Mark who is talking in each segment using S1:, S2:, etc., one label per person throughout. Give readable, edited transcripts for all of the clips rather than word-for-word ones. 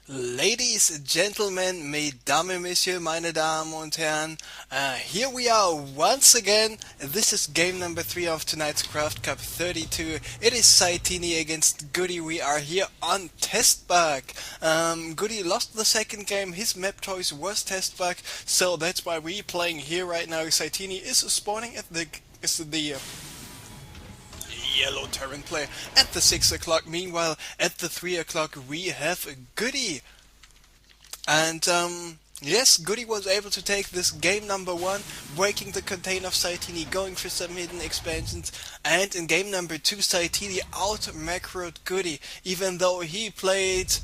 S1: Ladies, gentlemen, mesdames, messieurs, meine Damen und Herren, here we are once again. This is game number 3 of tonight's CraftCup 32. It is Satiini against GoOdy. We are here on test bug. GoOdy lost the second game. His map choice was test bug, so that's why we're playing here right now. Satiini is spawning at the yellow Terran player at the 6 o'clock. Meanwhile, at the 3 o'clock, we have GoOdy. And yes, GoOdy was able to take this game number 1, breaking the container of Satiini, going for some hidden expansions, and in game number 2, Satiini out-macroed GoOdy, even though he played.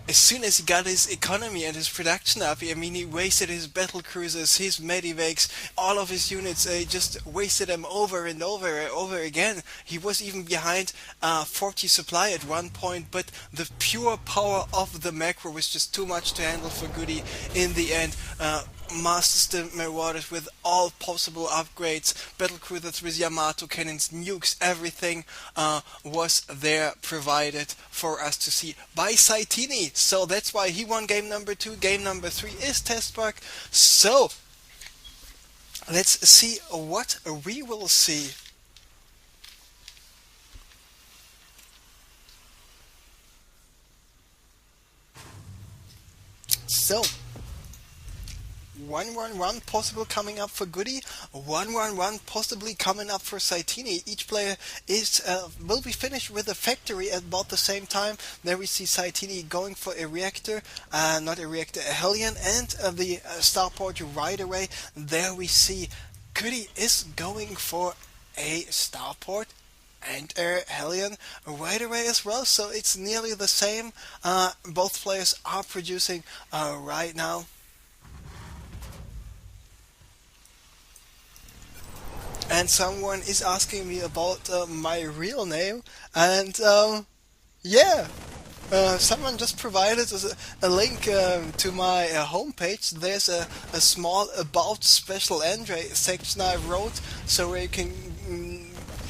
S1: As soon as he got his economy and his production up, I mean, he wasted his battle cruisers, his medivacs, all of his units, just wasted them over and over again. He was even behind 40 supply at one point, but the pure power of the macro was just too much to handle for GoOdy in the end. Master Stim Marauders with all possible upgrades, battle cruisers with Yamato cannons, nukes, everything was there provided for us to see by Satiini. So that's why he won game number 2. Game number 3 is test bug. So let's see what we will see. So 1-1-1 possible coming up for GoOdy, 1-1-1 possibly coming up for Satiini. Each player is will be finished with a factory at about the same time. There we see Satiini going for a reactor, not a reactor, a Hellion, and the starport right away. There we see GoOdy is going for a starport and a Hellion right away as well, so it's nearly the same. Both players are producing right now. And someone is asking me about my real name, and yeah, someone just provided a link to my homepage. There's a small about special Andre section I wrote, so where you can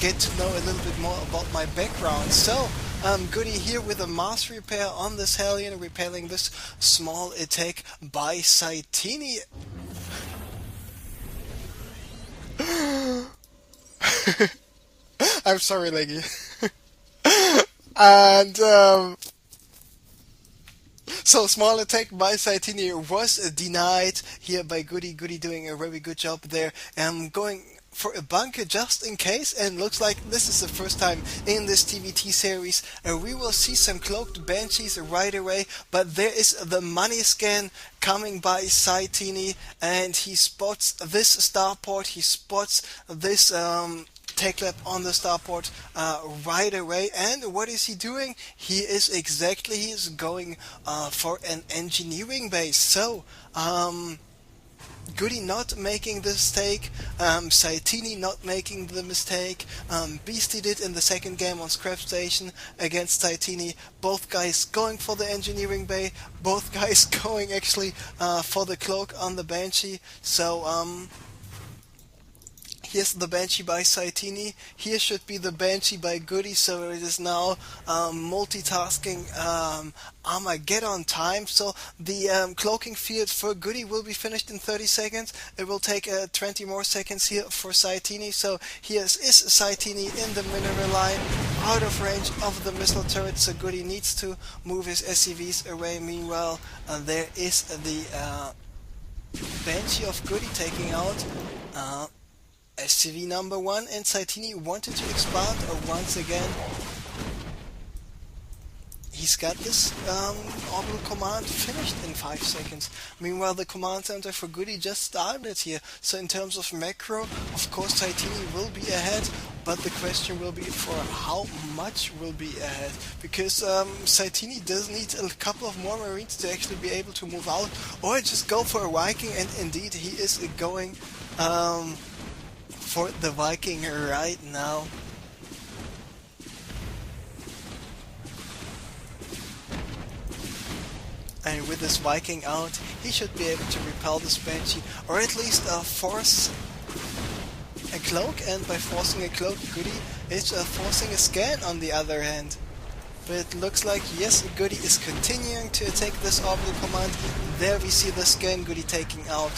S1: get to know a little bit more about my background. So GoOdy here with a mass repair on this Hellion, repairing this small attack by Satiini. I'm sorry, Leggy. And so small attack by Satiini was denied here by GoOdy. GoOdy doing a very good job there. Going for a bunker just in case, and looks like this is the first time in this TVT series we will see some cloaked banshees right away. But there is the money scan coming by Satiini, and he spots this starport, he spots this tech lab on the starport right away. And what is he doing? He is going for an engineering base. So GoOdy not making the mistake, Satiini not making the mistake. Beastie did in the second game on Scrap Station against Satiini. Both guys going for the engineering bay, both guys going actually for the cloak on the Banshee. So here's the Banshee by Satiini. Here should be the Banshee by GoOdy, so it is now multitasking Armageddon time. So the cloaking field for GoOdy will be finished in 30 seconds. It will take 20 more seconds here for Satiini. So here is Satiini in the mineral line, out of range of the missile turret, so GoOdy needs to move his SCVs away. Meanwhile, there is the Banshee of GoOdy taking out SCV number 1, and Satiini wanted to expand once again. He's got this orbital command finished in 5 seconds. Meanwhile, the command center for GoOdy just started here. So in terms of macro, of course Satiini will be ahead, but the question will be for how much will be ahead. Because Satiini does need a couple of more Marines to actually be able to move out, or just go for a Viking, and indeed he is going for the Viking right now. And with this Viking out, he should be able to repel this Banshee, or at least force a cloak. And by forcing a cloak, GoOdy is forcing a scan on the other hand. but looks like, yes, GoOdy is continuing to take this orbital command. There we see the scan, GoOdy taking out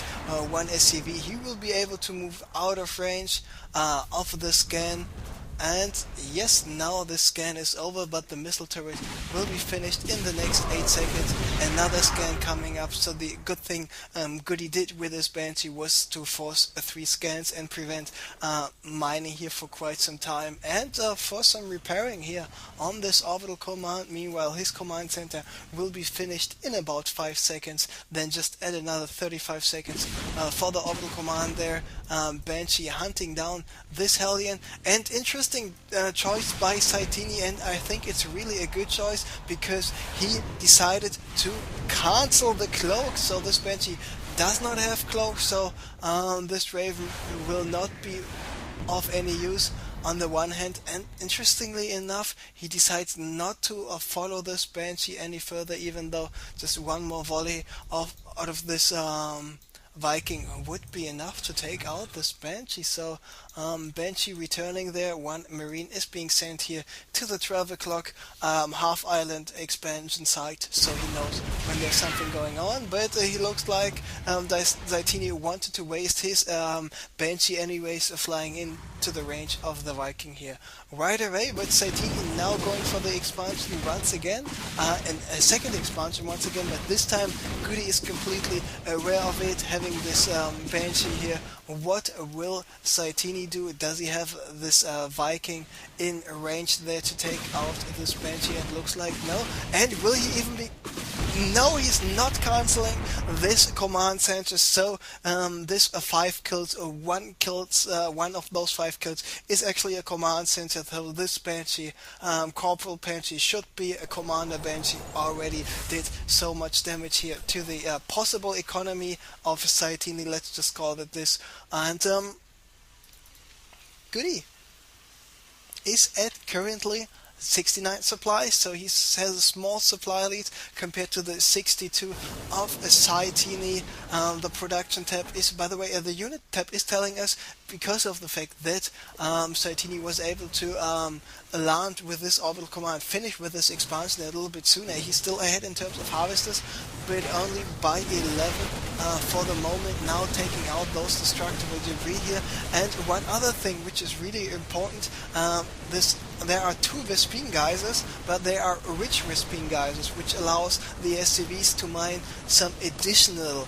S1: one SCV. He will be able to move out of range of the scan. And yes, now the scan is over, but the missile turret will be finished in the next 8 seconds. Another scan coming up, so the good thing GoOdy did with his Banshee was to force 3 scans and prevent mining here for quite some time, and for some repairing here on this orbital command. Meanwhile, his command center will be finished in about 5 seconds, then just add another 35 seconds for the orbital command there. Banshee hunting down this Hellion, and interesting choice by Satiini, and I think it's really a good choice because he decided to cancel the cloak, so this Banshee does not have cloak, so this Raven will not be of any use on the one hand, and interestingly enough, he decides not to follow this Banshee any further, even though just one more volley out of this Viking would be enough to take out this Banshee. So Banshee returning there, one Marine is being sent here to the 12 o'clock half island expansion site, so he knows when there's something going on. But he looks like Satiini wanted to waste his Banshee anyways, flying in to the range of the Viking here right away. But Satiini now going for the expansion once again, and a second expansion once again, but this time GoOdy is completely aware of it, having this Banshee here. What will Satiini do? Does he have this Viking in range there to take out this Banshee? It looks like no. And will he even be... No, he's not cancelling this command center, so this 5 kills, one of those 5 kills is actually a command center, so this Banshee, Corporal Banshee, should be a Commander Banshee, already did so much damage here to the possible economy of Satiini, let's just call it this. And GoOdy is at currently 69 supply, so he has a small supply lead compared to the 62 of Satiini. The production tab is, by the way, the unit tab is telling us, because of the fact that Satiini was able to land with this orbital command, finish with this expansion a little bit sooner. He's still ahead in terms of harvesters, but only by 11 for the moment, now taking out those destructible debris here. And one other thing which is really important, there are 2 Vespene geysers, but they are rich Vespene geysers, which allows the SCVs to mine some additional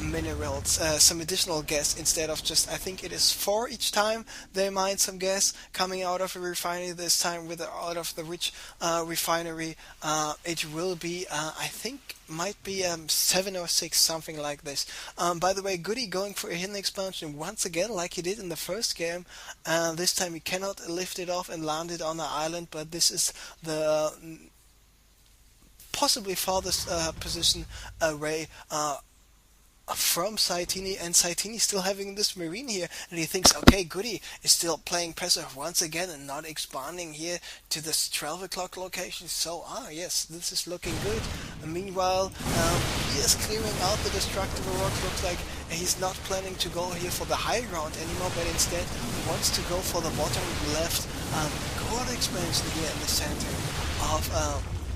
S1: minerals, some additional gas, instead of just, I think it is 4 each time they mine some gas coming out of a refinery. This time with out of the rich refinery, it will be, I think, might be 7 or 6, something like this. By the way, GoOdy going for a hidden expansion once again, like he did in the first game. This time he cannot lift it off and land it on the island, but this is the possibly farthest position away from Satiini, and Satiini still having this Marine here, and he thinks, okay, GoOdy is still playing passive once again and not expanding here to this 12 o'clock location, so yes, this is looking good. And meanwhile, he is clearing out the destructible rocks. Looks like he's not planning to go here for the high ground anymore, but instead wants to go for the bottom left core expansion here in the center of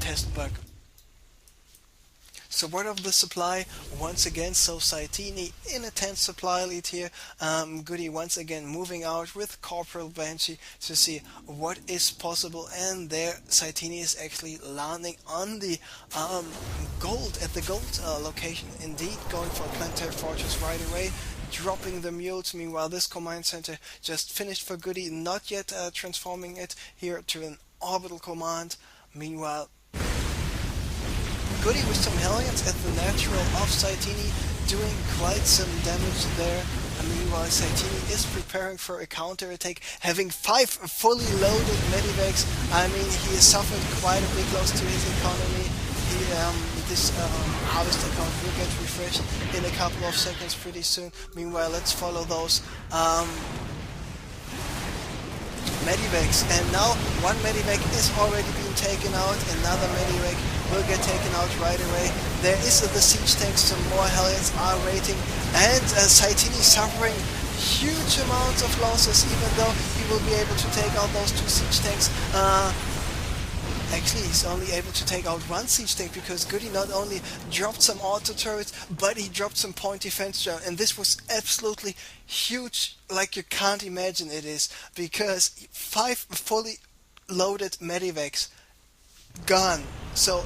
S1: Testbug. So what of the supply once again, so Satiini in a 10th supply lead here. GoOdy once again moving out with Corporal Banshee to see what is possible, and there Satiini is actually landing on the gold, at the gold location, indeed going for a planetary fortress right away, dropping the mules. Meanwhile, this command center just finished for GoOdy, not yet transforming it here to an orbital command. Meanwhile, GoOdy with some Hellions at the natural of Satiini, doing quite some damage there. And meanwhile, Satiini is preparing for a counter-attack, having 5 fully loaded medivacs. I mean, he has suffered quite a big loss to his economy. This harvest account will get refreshed in a couple of seconds pretty soon. Meanwhile, let's follow those medivacs, and now one medivac is already being taken out, another medivac will get taken out right away. There is the siege tanks, some more Hellions are waiting, and Satiini suffering huge amounts of losses, even though he will be able to take out those 2 siege tanks. Actually, he's only able to take out one siege tank because GoOdy not only dropped some auto turrets, but he dropped some point defense drone, and this was absolutely huge, like you can't imagine it is, because 5 fully loaded medivacs gone. So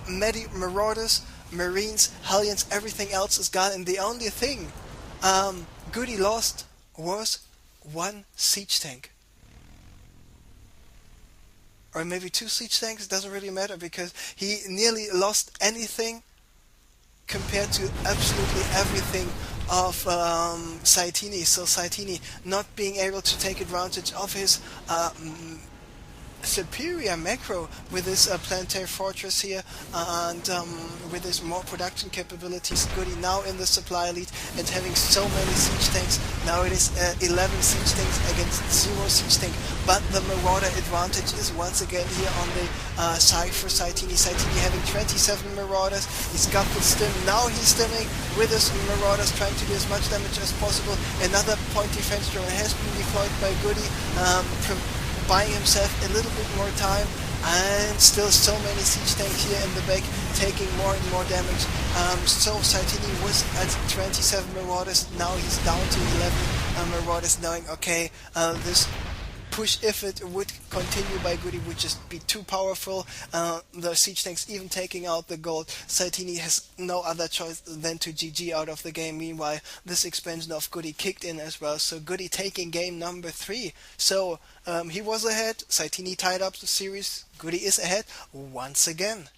S1: Marauders, Marines, Hellions, everything else is gone, and the only thing GoOdy lost was one siege tank. Or maybe 2 siege tanks, it doesn't really matter, because he nearly lost anything compared to absolutely everything of Satiini. So Satiini not being able to take advantage of his superior macro with this planetary fortress here, and with his more production capabilities. GoOdy now in the supply lead and having so many siege tanks. Now it is 11 siege tanks against 0 siege tank, but the Marauder advantage is once again here on the side for Satiini. Satiini having 27 Marauders. He's got the stim. Now he's stimming with his Marauders, trying to do as much damage as possible. Another point defense drone has been deployed by GoOdy, buying himself a little bit more time, and still so many siege tanks here in the back taking more and more damage. So Satiini was at 27 Marauders, now he's down to 11 Marauders, knowing, okay, this push, if it would continue by GoOdy, would just be too powerful. The siege tanks even taking out the gold. Satiini has no other choice than to GG out of the game. Meanwhile, this expansion of GoOdy kicked in as well, so GoOdy taking game number 3. So he was ahead, Satiini tied up the series, GoOdy is ahead once again.